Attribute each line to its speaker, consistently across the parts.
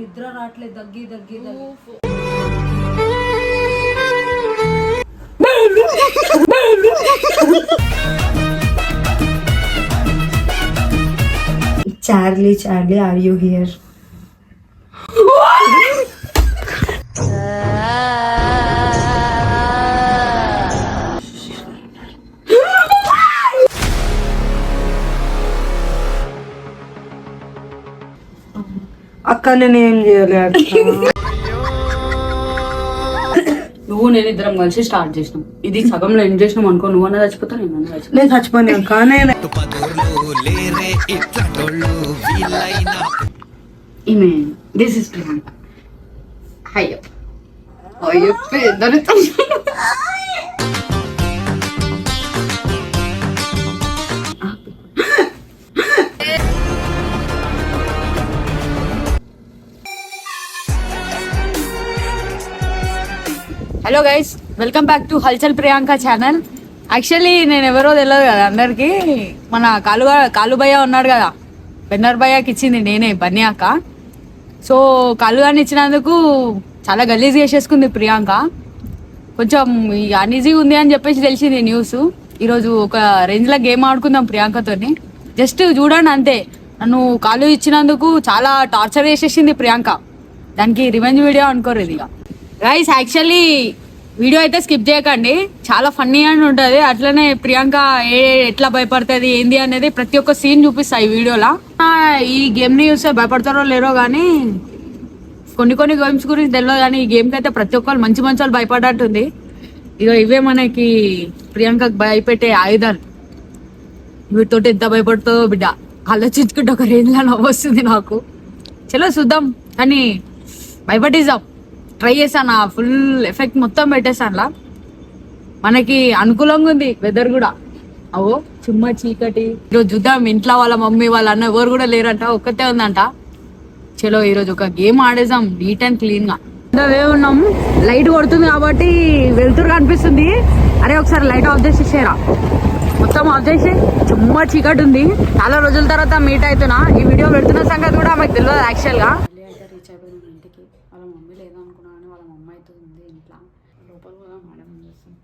Speaker 1: నిద్ర రావట్లేదు, దగ్గి దగ్గి Charlie Charlie are you here? అక్క నేనేం చేయాలి అక్క?
Speaker 2: నువ్వు నేను ఇద్దరం కలిసి స్టార్ట్ చేసినాం. ఇది సగంలో ఎండ్ చేసినాం అనుకో, నువ్వు అన్న చచ్చిపోతా, నేను
Speaker 1: చచ్చిపోయాను అక్క.
Speaker 2: ఈమె దిస్ ఇస్ ప్రియాంక. అయ్యో అయ్యో hello guys, welcome back to హల్చల్ ప్రియాంక ఛానల్. యాక్చువల్లీ నేను ఎవరో తెలియదు కదా అందరికి. మన కాలు భయ్య ఉన్నాడు కదా, బెన్నర్ భయ్యకి ఇచ్చింది నేనే బన్యాక. సో కాలుగాని ఇచ్చినందుకు చాలా గలీజ్ చేసేసుకుంది ప్రియాంక. కొంచెం అన్ఈజీ ఉంది అని చెప్పేసి తెలిసింది న్యూస్. ఈరోజు ఒక రేంజ్లో గేమ్ ఆడుకుందాం ప్రియాంకతోని. జస్ట్ చూడండి అంతే. నన్ను కాలు ఇచ్చినందుకు చాలా టార్చర్ చేసేసింది ప్రియాంక. దానికి రివెంజ్ వీడియో అనుకోరు ఇది. గైస్ యాక్చువల్లీ వీడియో అయితే స్కిప్ చేయకండి, చాలా ఫన్నీ అని ఉంటుంది. అట్లనే ప్రియాంక ఎట్లా భయపడుతుంది ఏంది అనేది ప్రతి ఒక్క సీన్ చూపిస్తా ఈ వీడియోలో. ఈ గేమ్ని చూస్తే భయపడతారో లేరో కానీ కొన్ని గేమ్స్ గురించి తెలియదు, కానీ ఈ గేమ్కి అయితే ప్రతి ఒక్కరు మంచి వాళ్ళు భయపడ్డట్టుంది. ఇవే మనకి ప్రియాంకకు భయపెట్టే ఆయుధాలు. వీటితోటి ఎంత భయపడుతుందో బిడ్డ ఆలోచించుకుంటే ఒక రేంజ్లో నవ్వొస్తుంది నాకు. చలో చూద్దాం, కానీ భయపడిద్దాం. ట్రై చేశాను, ఫుల్ ఎఫెక్ట్ మొత్తం పెట్టేసానులా. మనకి అనుకూలంగా ఉంది వెదర్ కూడా. అవో చుమ్మ చీకటి. ఈరోజు చూద్దాం, ఇంట్లో వాళ్ళ మమ్మీ వాళ్ళ అన్న ఎవరు కూడా లేరంట, ఒక్కతే ఉందంట. చలో ఈరోజు ఒక గేమ్ ఆడేసాం నీట్ అండ్ క్లీన్ గా. ఉన్నాం, లైట్ కొడుతుంది కాబట్టి వెళ్తురు కనిపిస్తుంది. అరే ఒకసారి లైట్ ఆఫ్ చేసేసారా, మొత్తం ఆఫ్ చేసి. చుమ్మ చీకటి ఉంది. చాలా రోజుల తర్వాత మీట్ అవుతున్నా. ఈ వీడియో పెడుతున్న సంగతి కూడా మాకు తెలియదు యాక్చువల్ గా. రీచ్ అయిపోయినాం ఇంటికి. వాళ్ళ మమ్మీ లేదనుకున్నా కానీ వాళ్ళ మమ్మీ అయితే ఉంది ఇంట్లో. లోపల కూడా మేడం చేస్తాం.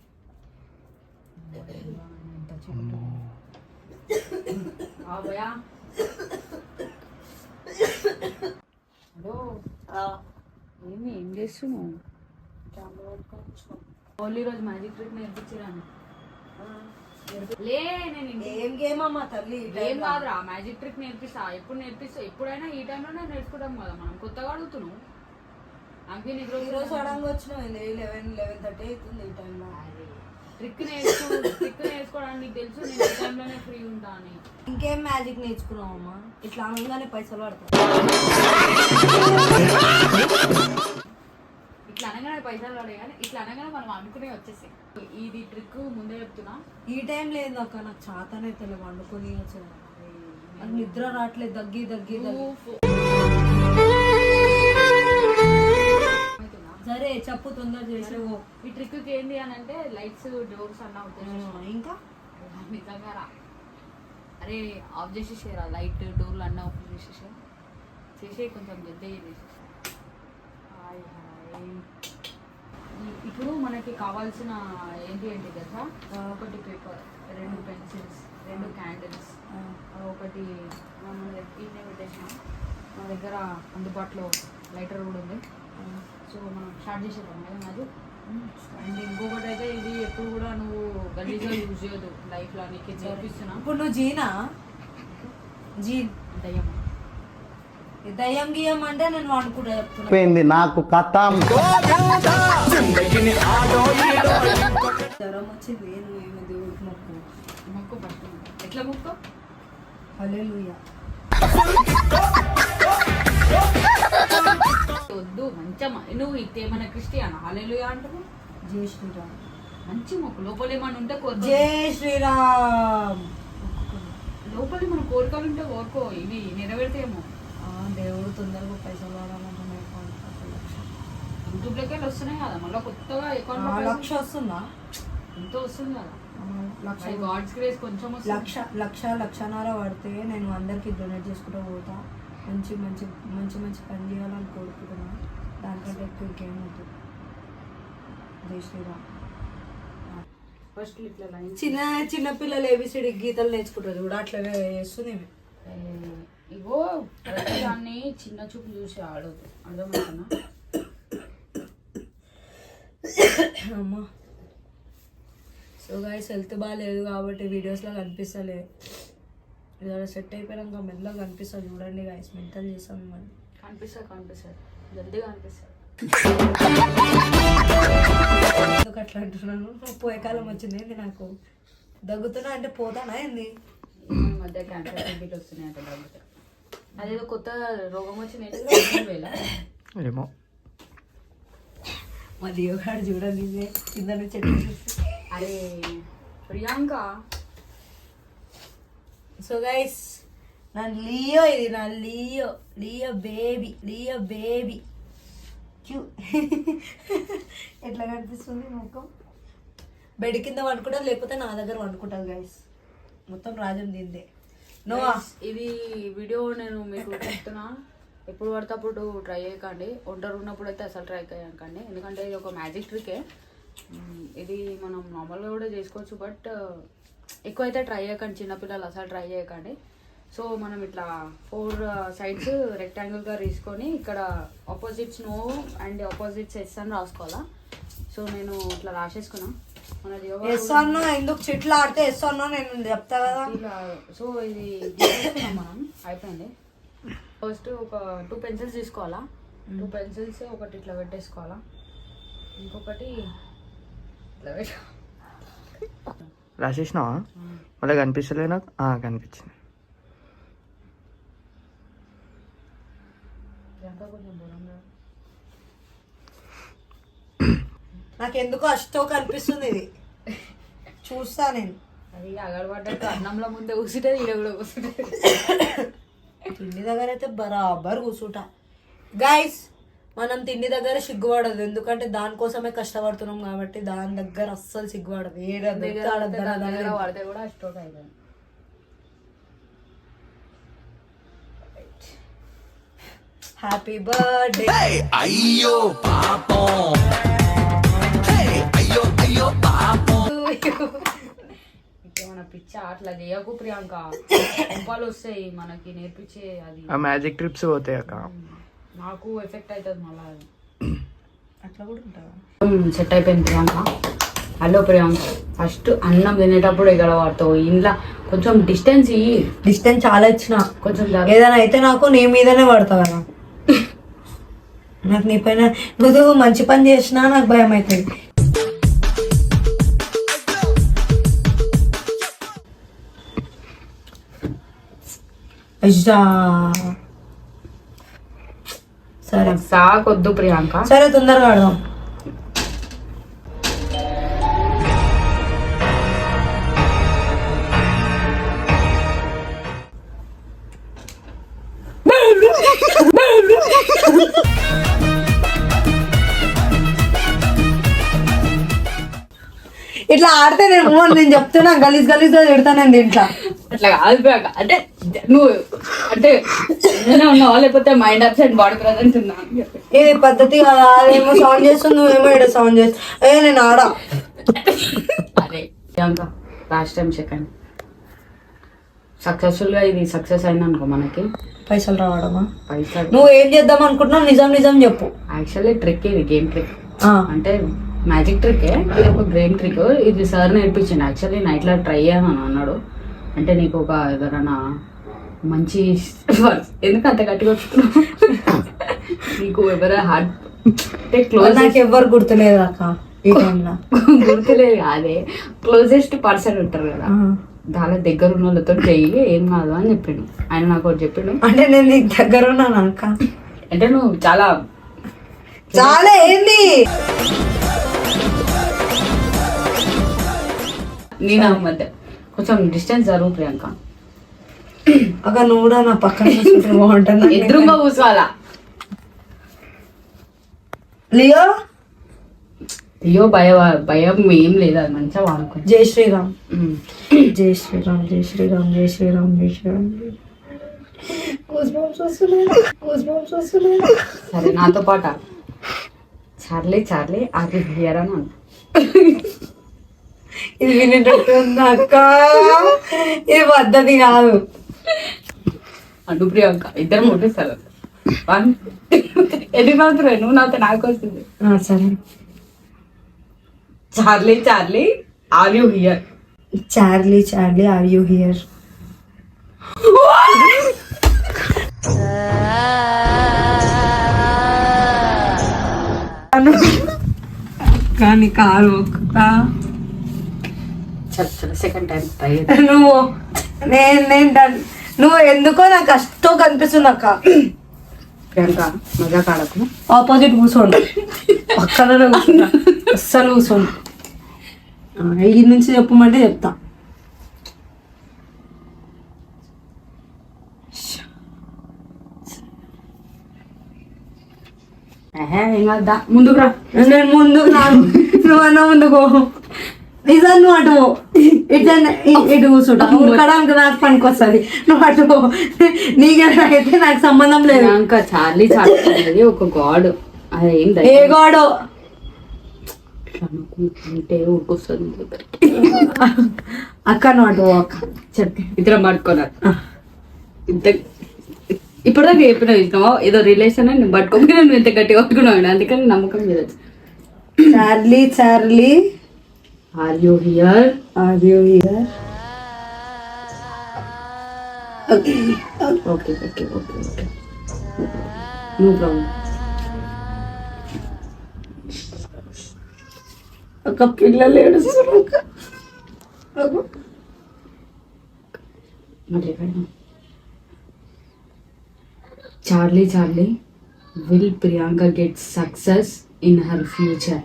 Speaker 2: హలో, ఏం చేస్తున్నావు? ఓన్లీ రోజు మ్యాజిక్ ట్రిక్ నేర్పించాను.
Speaker 1: ఏం గేమ్ అమ్మా తల్లి?
Speaker 2: ఏం కాదురా, మ్యాజిక్ ట్రిక్ నేర్పిస్తా. ఎప్పుడు నేర్పిస్తా? ఎప్పుడైనా ఈ టైంలోనే నేర్చుకుంటాం కదా మనం. కొత్తగా అడుగుతున్నావు.
Speaker 1: ఈరోజు సడన్గా వచ్చినావు, 11:30 అవుతుంది ఈ టైంలో.
Speaker 2: ట్రిక్ నేర్చుకోవడానికి నీకు తెలుసు నేను ఈ టైంలోనే ఫ్రీ ఉంటా అని.
Speaker 1: ఇంకేం మ్యాజిక్ నేర్చుకున్నావు అమ్మా? ఇట్లా అనగానే పైసలు పడతాయి.
Speaker 2: ఇట్లా అనగానే పైసలు పడే కానీ ఇట్లా అనగానే మనం అనుకునే వచ్చేసి. ఇది ట్రిక్ ముందే చెప్తున్నా.
Speaker 1: ఈ టైం లేదు అక్క, నాకు చాతనే తెలియదు వండుకొని. నాకు నిద్ర రావట్లేదు, దగ్గి దగ్గి సరే చెప్పు, తొందర చేసావు.
Speaker 2: ఈ ట్రిక్ ఏంటి అని అంటే లైట్స్ డోర్స్ అన్న
Speaker 1: ఇంకా
Speaker 2: నిజంగా రా. అరే ఆఫ్ చేసేసారా, లైట్ డోర్లు అన్న ఆఫ్ చేసేసే కొంచెం జల్దీ చేసేసి. ఇప్పుడు మనకి కావాల్సిన ఏంటి కదా, ఒకటి పేపర్, 2 పెన్సిల్స్, 2 క్యాండిల్స్, ఒకటి ఈయన పెట్టేసిన. మన దగ్గర అందుబాటులో లైటర్ కూడా ఉంది. సో మనం స్టార్ట్ చేసేద్దాం మేడం అది. అండ్ ఇంకొకటి అయితే ఇది ఎప్పుడు కూడా నువ్వు గలీజ్గా యూజ్ చేయదు లైఫ్లో, నీకు నేర్పిస్తున్నా.
Speaker 1: ఇప్పుడు నువ్వు జీన్ దయ్యం గియ్యం అంటే నేను వండుకుంటా చెప్తున్నా.
Speaker 3: నాకు కథ
Speaker 1: జ్వరం వచ్చింది, నువ్వేమో దేవుడికి
Speaker 2: మొక్కు ఫస్ట్. ఎట్లా మొక్కు?
Speaker 1: హల్లెలూయా.
Speaker 2: వద్దు మంచిగా. నువ్వు ఇదేమన్నా క్రిస్టియనా? హల్లెలూయా అంటావు.
Speaker 1: జై శ్రీరామ్.
Speaker 2: మంచి మొక్కు. లోపల ఏమన్నా ఉంటే
Speaker 1: జై శ్రీరామ్.
Speaker 2: లోపల మన కోరికలు ఉంటే కోరుకో, ఇవి నెరవేరుతాయేమో.
Speaker 1: దేవుడు తొందరగా పైసలు వాడాలంటున్నాయి.
Speaker 2: యూట్యూబ్లోకి వెళ్ళి వస్తున్నాయి కదా, మళ్ళీ కొత్తగా అకౌంట్
Speaker 1: 1,00,000 వస్తుందా?
Speaker 2: ఎంతో వస్తుంది కదా.
Speaker 1: గాడ్స్ గ్రేస్
Speaker 2: కొంచెం
Speaker 1: 1,00,000 1,50,000 పడితే నేను అందరికి డొనేట్ చేసుకుంటూ పోతా. మంచి మంచి మంచి మంచి పని చేయాలని కోరుకుంటున్నా. దానికంటే ఎక్కువ ఇంకేమవుతుంది. జై శ్రీరామ్.
Speaker 2: ఫస్ట్ ఇట్లా లైన్
Speaker 1: చిన్న చిన్న పిల్లలు ఏబిసిడి గీతలు నేర్చుకుంటారు కూడా అట్లా చేస్తుంది.
Speaker 2: ఇగో దాన్ని చిన్న చూపు చూసి ఆడదు, అర్థమవుతున్నా?
Speaker 1: అమ్మా. సో గైస్ హెల్త్ బాగాలేదు కాబట్టి వీడియోస్లో కనిపిస్తలే. ఇలా సెట్ అయిపోయాక మెల్లగా కనిపిస్తుంది చూడండి గైస్. మెంటల్ చేసాం మరి.
Speaker 2: కనిపిస్తుంది జల్దీగా కనిపిస్తుంది.
Speaker 1: ఎందుకు అట్లా అంటున్నాను? పోయే కాలం వచ్చింది నాకు. దగ్గుతున్నా అంటే పోతానా ఏంది?
Speaker 2: ఈ మధ్య క్యాన్సర్ టీబీలు వస్తున్నాయి అంటే దగ్గుతా. అదేదో కొత్త రోగం వచ్చింది
Speaker 3: ఏమో.
Speaker 1: మా దేవుగాడు చూడండి కింద నుంచి.
Speaker 2: అరే ప్రియాంక.
Speaker 1: సో గైస్ నా లియో, ఇది నా లియో బేబీ క్యూ. ఎట్లా కనిపిస్తుంది ముఖం? బెడ్ కింద వండుకుంటా, లేకపోతే నా దగ్గర వండుకుంటుంది గైస్. మొత్తం రాజ్యం దీందే. నోవా
Speaker 2: ఇది వీడియో నేను మీకు చెప్తున్నా, ఎప్పుడు పడితే అప్పుడు ట్రై చేయకండి. ఒంటరి ఉన్నప్పుడు అయితే అసలు ట్రై చేయకండి, ఎందుకంటే ఇది ఒక మ్యాజిక్ ట్రికే. ఇది మనం నార్మల్గా కూడా చేసుకోవచ్చు, బట్ ఎక్కువైతే ట్రై చేయకండి. చిన్నపిల్లలు అసలు ట్రై చేయకండి. సో మనం ఇట్లా 4 సైడ్స్ రెక్టాంగిల్గా తీసుకొని ఇక్కడ opposites no and opposites yes అని రాసుకోవాలా. సో నేను ఇట్లా రాసేసుకున్నా. మనది
Speaker 1: ఎస్ అన్నా ఎందుకు చెట్లు ఆడితే ఎస్ అన్నా నేను చెప్తా కదా.
Speaker 2: సో ఇది మనం అయిపోయింది. ఫస్ట్ ఒక 2 పెన్సిల్స్ తీసుకోవాలా. 2 పెన్సిల్స్ ఒకటి ఇట్లా పెట్టేసుకోవాలా, ఇంకొకటి ఇట్లా పెట్టు.
Speaker 3: రాసేసినావా? మళ్ళీ కనిపిస్తలే నాకు. కనిపించింది.
Speaker 1: నాకెందుకో అష్టో కనిపిస్తుంది ఇది. చూస్తా నేను.
Speaker 2: అది అగడబడ్డట్టు అన్నంలో ముందే కూర్చుంటుంది, ఈడ కూడా కూర్చుంటుంది.
Speaker 1: తిండి దగ్గర అయితే బరాబర్ కూర్చుంటా గైస్. మనం తిండి దగ్గర సిగ్గుపడదు, ఎందుకంటే దానికోసమే కష్టపడుతున్నాం కాబట్టి. దాని దగ్గర అస్సలు సిగ్గుపడదు.
Speaker 2: పడితే కూడా స్టోక్ అవుతుంది.
Speaker 1: Happy birthday.
Speaker 4: అయ్యో పాపం, అయ్యో పాపం.
Speaker 2: మన పిచ్చ అట్లా చేయకు ప్రియాంక. ఉపాలు వస్తాయి మనకి నేర్పించే. అది
Speaker 3: ఆ మ్యాజిక్ ట్రిప్స్ పోతాయి అక్క.
Speaker 2: నాకు ఎఫెక్ట్ అవుతుంది మళ్ళీ.
Speaker 1: అట్లా కూడా ఉంటావా?
Speaker 2: సెట్ అయిపోయింది ప్రియాంక. హలో ప్రియాంక, ఫస్ట్ అన్నం తినేటప్పుడు ఎక్కడ వాడతావు? ఇంట్లో కొంచెం డిస్టెన్స్
Speaker 1: చాలా ఇచ్చిన.
Speaker 2: కొంచెం
Speaker 1: ఏదైనా అయితే నాకు నీ మీదనే పడతావు కదా. నాకు నీ పైన నువ్వు మంచి పని చేసినా నాకు భయం అవుతుంది. సరే
Speaker 2: సాకొద్దు ప్రియాంక.
Speaker 1: సరే తొందరగా ఆడదాం. ఇట్లా ఆడితే నేను చెప్తున్నా గలీజ్ గలీజ్గా తిడతానండి దీంట్లో.
Speaker 2: అట్లా కాదు ప్రియాంక. అంటే నువ్వు అంటే ఉన్నావా, లేకపోతే మైండ్ అప్సెట్ బాడీ ప్రెజెంట్ ఉన్నా?
Speaker 1: ఇది పద్ధతి కదా. అదేమో సౌండ్ చేస్తుంది, నువ్వేమో ఇక్కడ సౌండ్ చేస్తా. నేను ఆడా.
Speaker 2: అరే ప్రియాంక, లాస్ట్ టైం సెకండ్ సక్సెస్ఫుల్గా ఇది సక్సెస్ అయింది అనుకో, మనకి
Speaker 1: పైసలు రావడమా?
Speaker 2: పైసలు
Speaker 1: నువ్వు ఏం చేద్దాం అనుకుంటున్నావు? నిజం చెప్పు.
Speaker 2: యాక్చువల్లీ ట్రిక్, ఇది గేమ్ ట్రిక్. అంటే మ్యాజిక్ ట్రిక్. ఇది ఒక గేమ్ ట్రిక్. ఇది సార్ నేర్పించింది. యాక్చువల్లీ నైట్లో ట్రై చేయను అన్నాడు. అంటే నీకు ఒక ఎవరైనా మంచి ఎందుకు అంత గట్టిగా వస్తున్నావు? నీకు ఎవరైనా హార్ట్ అంటే క్లోజ్,
Speaker 1: నాకు ఎవరు గుర్తులేదు అక్క ఈ టైంలో.
Speaker 2: గుర్తులేదు కాదే, క్లోజెస్ట్ పర్సన్ ఉంటారు కదా, దాని దగ్గర ఉన్న వాళ్ళతో చెయ్యి, ఏం కాదు అని చెప్పిండు ఆయన. నాకు ఒకటి చెప్పిండు.
Speaker 1: అంటే నేను నీకు దగ్గర ఉన్నాను అక్క.
Speaker 2: అంటే నువ్వు చాలా
Speaker 1: ఏంది
Speaker 2: నేను మధ్య కొంచెం డిస్టెన్స్ జరుగు ప్రియాంక.
Speaker 1: అక్క నువ్వు కూడా నా పక్కన బాగుంటుంది.
Speaker 2: ఎదురుగా కూర్చోవాలా.
Speaker 1: లియో
Speaker 2: భయం ఏం లేదు, అది మంచిగా వాడుకో.
Speaker 1: జై శ్రీరామ్. జై శ్రీరామ్, జై శ్రీరామ్, జై శ్రీరామ్, జై శ్రీరామ్.
Speaker 2: సరే నాతో పాటు చార్లీ చార్లీ ఆగి హియర్ అని అన్నా.
Speaker 1: ఇది వినేటట్టు ఉంది అక్క, ఇది పద్ధతి కాదు.
Speaker 2: అను ప్రియాంక ఇద్దరు ముట్టిస్తారు. ఎన్ని నవ్వుతున్నాయి నువ్వు నాతో నాకు వస్తుంది.
Speaker 1: సరే.
Speaker 2: Charlie Charlie are you here.
Speaker 1: Charlie Charlie are you here. కానీ కాదు ఒక్క
Speaker 2: చల్ చల్ సెకండ్ టైం ట్రై.
Speaker 1: నువ్వు నేను డన్. నువ్వు ఎందుకో నాకు అష్టో కనిపిస్తుంది అక్క.
Speaker 2: ప్రియాంక మజా కాడకు.
Speaker 1: ఆపోజిట్ కూర్చోండి, పక్కన కూర్చుంటా, అస్సలు కూర్చోండి. ఈ నుంచి చెప్పమంటే చెప్తా.
Speaker 2: ఏం కాదా ముందుకు రా.
Speaker 1: నేను ముందుకు రాను, నువ్వన్నా ముందుకు. నిజం నువ్వు అటు ఇట్లా ఇటు కూర్చుంటా. ఉడకడానికి నాకు పనికి వస్తుంది. నువ్వు అటు నీకైతే నాకు సంబంధం లేదు.
Speaker 2: ప్రియాంక చార్లీ చార్లీ అనేది ఒక గాడ్. అదేం
Speaker 1: ఏ గోడో
Speaker 2: అంటే ఊరుకొస్తుంది.
Speaker 1: అక్క నువ్వు అటు అక్క చెప్పి
Speaker 2: ఇద్దరం పట్టుకున్నారు. ఇప్పటిదాకా చెప్పిన ఇష్టమా ఏదో రిలేషన్ అని పట్టుకోకపోతే నువ్వు ఎంత గట్టిగా పట్టుకున్నావు, అందుకని నమ్మకం మీద.
Speaker 1: Charlie Charlie
Speaker 2: are you here.
Speaker 1: Are you here.
Speaker 2: Okay okay okay okay no problem.
Speaker 1: ఒక పిల్లలు ఏడుస్తారు.
Speaker 2: Charlie Charlie will Priyanka get success in her future.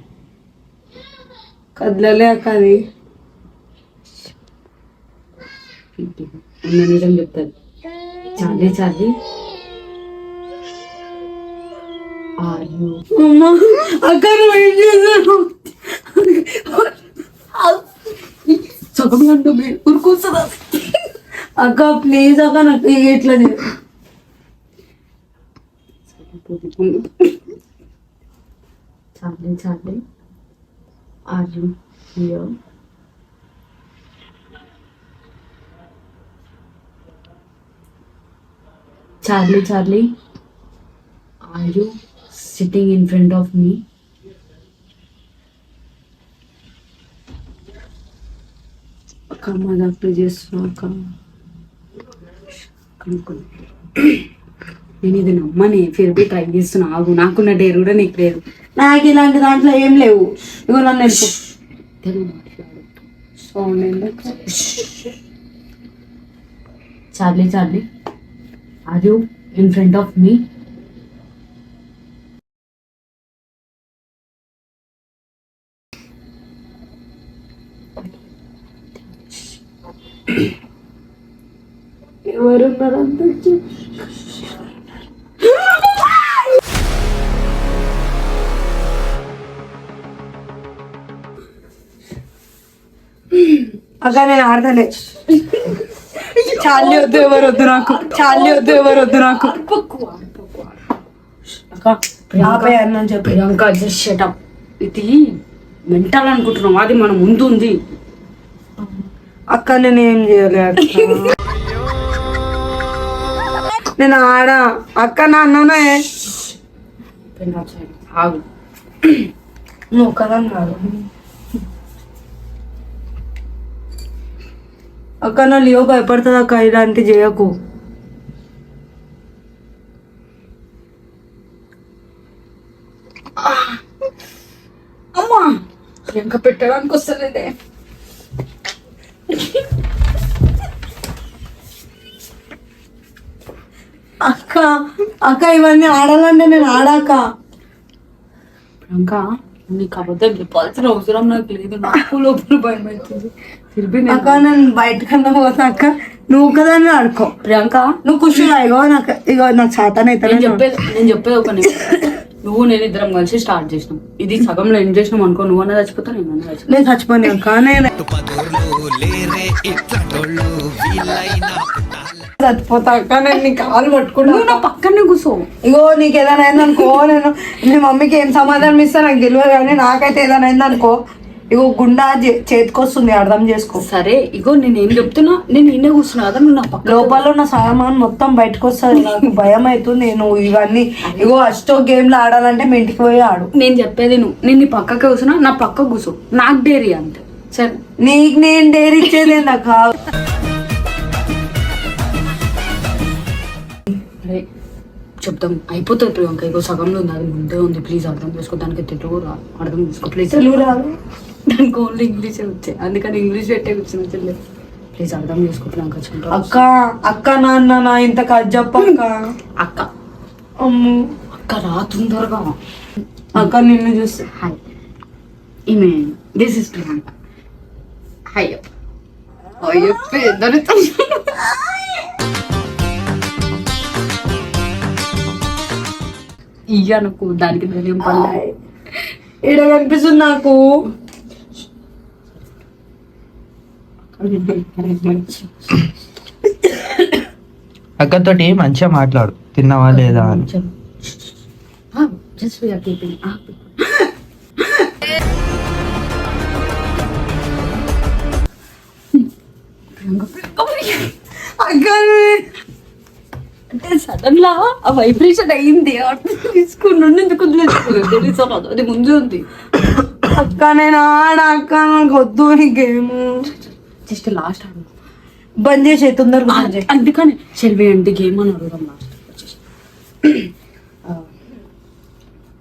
Speaker 1: కదలలే అక్క అది.
Speaker 2: నిజం చెప్తారు. Charlie Charlie are you.
Speaker 1: అక్క నువ్వు ఏం చేశాను?
Speaker 2: సగం గంట ఉరుకొస్తుందా?
Speaker 1: అక్క ప్లీజ్ అక్క నాకు ఇట్లా
Speaker 2: Charlie Charlie are you here. Charlie Charlie are you sitting in front of me.
Speaker 1: అక్క మజాక్ చేస్తున్నావు అక్క.
Speaker 2: నేను ఇది నమ్మని ఫిర్ బి ట్రై చేస్తున్నా. ఆగు, నాకున్న డేర్ కూడా నీకు లేదు.
Speaker 1: నాకు ఇలాంటి దాంట్లో ఏం లేవు. ఇగో నన్ను వెళ్ళిపో. సౌండ్ ఎందుకు?
Speaker 2: Charlie Charlie are you in front of me.
Speaker 1: ఎవరున్నారు అంత? అక్క నేను ఆడతలే. చాలీ వద్దు, ఎవరు వద్దు నాకు. చాలీ వద్దు, ఎవరు వద్దు నాకు. అక్క ఆపే అన్న చెప్పి.
Speaker 2: Priyanka just shut up. ఇది మెంటల్ అనుకుంటున్నాం, అది మన ముందు ఉంది.
Speaker 1: అక్క నేను ఏం చేయలే అక్క. నేను ఆడా అక్క నాన్ననే.
Speaker 2: ఆగు,
Speaker 1: నువ్వు కదా కాదు అక్క. నా లియో భయపడుతుంది అక్క, ఇలాంటి చేయకు.
Speaker 2: అమ్మా ప్రియాంక పెట్టడానికి వస్తలేదే.
Speaker 1: అక్క అక్క ఇవన్నీ ఆడాలంటే నేను ఆడాక.
Speaker 2: ప్రియాంక నీకు అబద్ధం చెప్పాల్సిన అవసరం నాకు లేదు. నాకు లోపల భయం అవుతుంది.
Speaker 1: అక్క నేను బయటకన్నా పోతా అక్క. నువ్వు కదా అని ఆడుకో
Speaker 2: ప్రియాంక.
Speaker 1: నువ్వు ఖుషిగా ఇగో నాకు చేతన అయితే.
Speaker 2: నేను చెప్పేది ఒక నువ్వు నేను ఇద్దరం కలిసి స్టార్ట్ చేసినాం. ఇది సగంలో ఎండ్ చేసినాం అనుకో. నువ్వన్నా చచ్చిపోతా, నేను
Speaker 1: చచ్చిపోయినా అక్క. నేను
Speaker 4: లేరే ఇట్లా
Speaker 1: చచ్చిపోతా అక్క, నేను నీ కాలు పట్టుకుంటా.
Speaker 2: నువ్వు నా పక్కనే కూర్చో.
Speaker 1: ఇగో నీకు ఏదైనా అయిందనుకో, నేను మీ మమ్మీకి ఏం సమాధానం ఇస్తా నాకు తెలియదు, కానీ నాకైతే ఏదైనా అయిందనుకో ఇగో గుండా చేతికొస్తుంది, అర్థం చేసుకో.
Speaker 2: సరే ఇగో నేను ఏం చెప్తున్నా, నేను ఈయన కూర్చున్నా కదా, నువ్వు నా పక్క.
Speaker 1: లోపల ఉన్న సామాన్ మొత్తం బయటకు వస్తుంది, నాకు భయం అవుతుంది. నువ్వు ఇవన్నీ ఇగో అష్టో గేమ్లు ఆడాలంటే మీ ఇంటికి పోయి ఆడు.
Speaker 2: నేను చెప్పేది నేను నీ పక్కకే కూర్చున్నా, నా పక్క కూర్చో, నాకు డేరీ అంతే. సరే
Speaker 1: నీకు నేను డేర్ ఇచ్చేది నాకు.
Speaker 2: చెప్తాం అయిపోతుంది ప్రియాంక, ఇగో సగంలో ఉంది, అది ముందే ఉంది, ప్లీజ్ అర్థం చేసుకో. దానికి తెలుగు అర్థం చేసుకో ప్లీజ్.
Speaker 1: తెలుగు రాదు,
Speaker 2: దానికి ఓన్లీ ఇంగ్లీష్ వచ్చాయి, అందుకని ఇంగ్లీష్ పెట్టే కూర్చుని చెల్లి, ప్లీజ్ అర్థం చేసుకో ప్రియాంక.
Speaker 1: అక్క అక్క నాన్న నా ఇంత కథ చెప్పక్క.
Speaker 2: అక్క
Speaker 1: అమ్ము
Speaker 2: అక్క రా తొందరగా.
Speaker 1: అక్క నిన్ను చూస్తే
Speaker 2: హాయ్, ఈమె దిస్ ఇస్ ప్రియాంక. హాయ్ అయ్యో ఇయ్యనుకో, దానికి ధైర్యం పడలే.
Speaker 1: ఈడ కనిపిస్తుంది నాకు.
Speaker 3: అక్కతోటి మంచిగా మాట్లాడు, తిన్నావా లేదా అని.
Speaker 2: జస్ట్ వీఆర్ కీపింగ్
Speaker 1: అక్క
Speaker 2: అంటే సడన్ లా ఆ వైబ్రేషన్ అయింది, తీసుకుని ఎందుకు తెలుసా, అది ముందు ఉంది.
Speaker 1: అక్క నేను ఆడ అక్క, నాకు వద్దు ఈ గేమ్.
Speaker 2: జస్ట్ లాస్ట్ ఆడు,
Speaker 1: బంద్ చేసే తొందరగా బంద్ చేయి.
Speaker 2: అందుకని చెల్వి అంటే గేమ్ అని అడుగుదాం లాస్ట్ వచ్చేసి.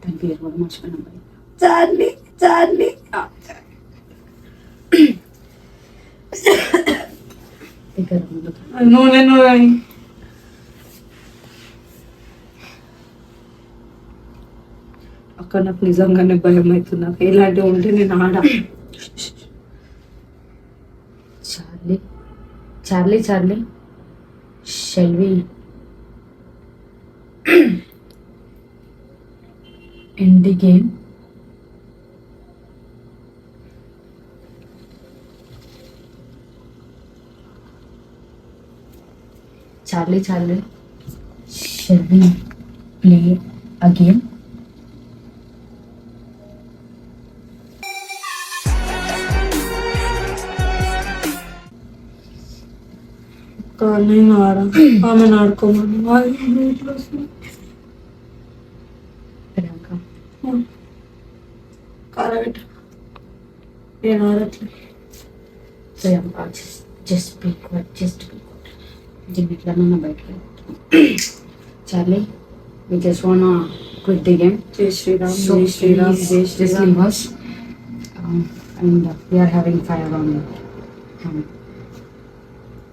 Speaker 2: దాని పేరు కూడా మర్చిపోయినా.
Speaker 1: చార్లీ చార్లీ నూనె నూనె. అక్క నాకు నిజంగానే భయం అవుతుంది. నాకు ఇలాంటివి ఉంటే నేను ఆడ.
Speaker 2: Charlie Charlie Charlie shall we end the game. Charlie, Charlie, shall we play again?
Speaker 1: నేను ఆడ, ఆమెను ఆడుకోమని.
Speaker 2: Priyanka.
Speaker 1: కారబెట్టు, నేను ఆడట్లేదు.
Speaker 2: Priyanka, just be quiet, just be quiet. దీనిట్లన్నా బయటకి. Charlie, we just wanna quit the game.
Speaker 1: జై శ్రీరామ్,
Speaker 2: So
Speaker 1: జై శ్రీరామ్,
Speaker 2: please
Speaker 1: జై
Speaker 2: just
Speaker 1: Sriram.
Speaker 2: leave us. And we are having fire on you.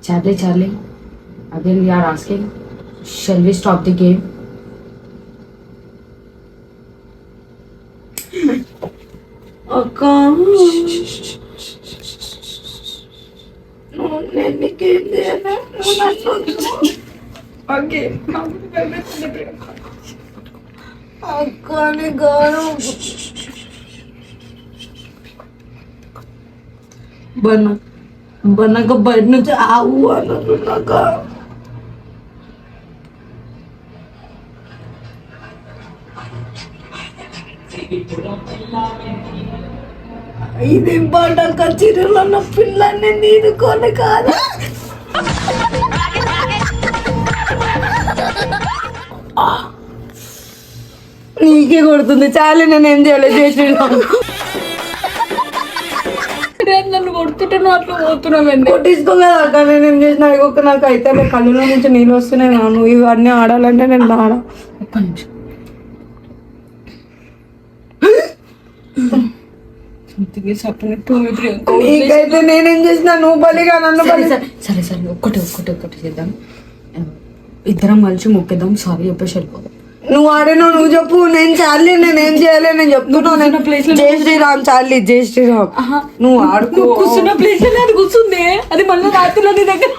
Speaker 2: Charlie, Charlie, again we are asking, shall we stop the game?
Speaker 1: అక్క నేను నీకేం చేయలేదు. అక్క నీ గౌరవం బన్నక బయట నుంచి ఆవు అన్నాక ఇదేం పండగ చీరలు అన్న పిల్లల్ని నీదుకొని కాదు. నీకే కొడుతుంది చాలు, నేను ఏం చేయలేదు. జై శ్రీరామ్.
Speaker 2: నన్ను కొడుతుంటే నువ్వు అట్లా పోతున్నావు.
Speaker 1: కొట్టించుకో కదా అక్క, నేనేం చేసిన ఒక నాకు అయితే కళ్ళులో నుంచి నీళ్ళు వస్తున్నాయి. నువ్వు ఇవన్నీ ఆడాలంటే నేను ఆడ.
Speaker 2: ఒక్క నిమిషం.
Speaker 1: నీకైతే నేనేం చేసిన, నువ్వు బలిగా నన్ను బలి.
Speaker 2: సరే సరే ఒక్కటి చేద్దాం. ఇద్దరం కలిసి మొక్కేద్దాం, సారీ చెప్పేసి వెళ్ళిపోదాం.
Speaker 1: నువ్వు ఆడినా నువ్వు చెప్పు, నేను చార్లీ, నేనేం చేయలే, నేను చెప్తున్నాను. జై శ్రీరామ్ చార్లీ, జై శ్రీరామ్. నువ్వు ఆడుకో.
Speaker 2: కూర్చున్న ప్లేస్ అది కూర్చుంది, అది మళ్ళీ రాత్రిలో నీ దగ్గర.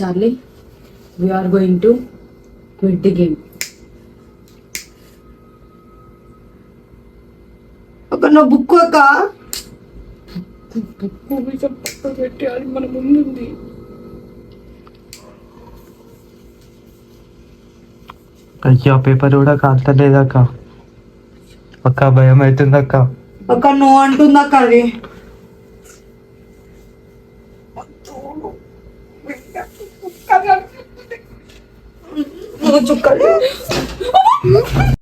Speaker 2: Charlie, we are going to quit the game.
Speaker 1: ఒక నా బుక్ అక్క.
Speaker 2: పెట్టి అది మన ముందుంది.
Speaker 3: అయ్యో పేపర్ కూడా కాల్తలేదక్క. అక్క భయం అవుతుంది అక్క.
Speaker 1: అక్క నువ్వు అంటుందక్క అది. నువ్వు చుక్కలు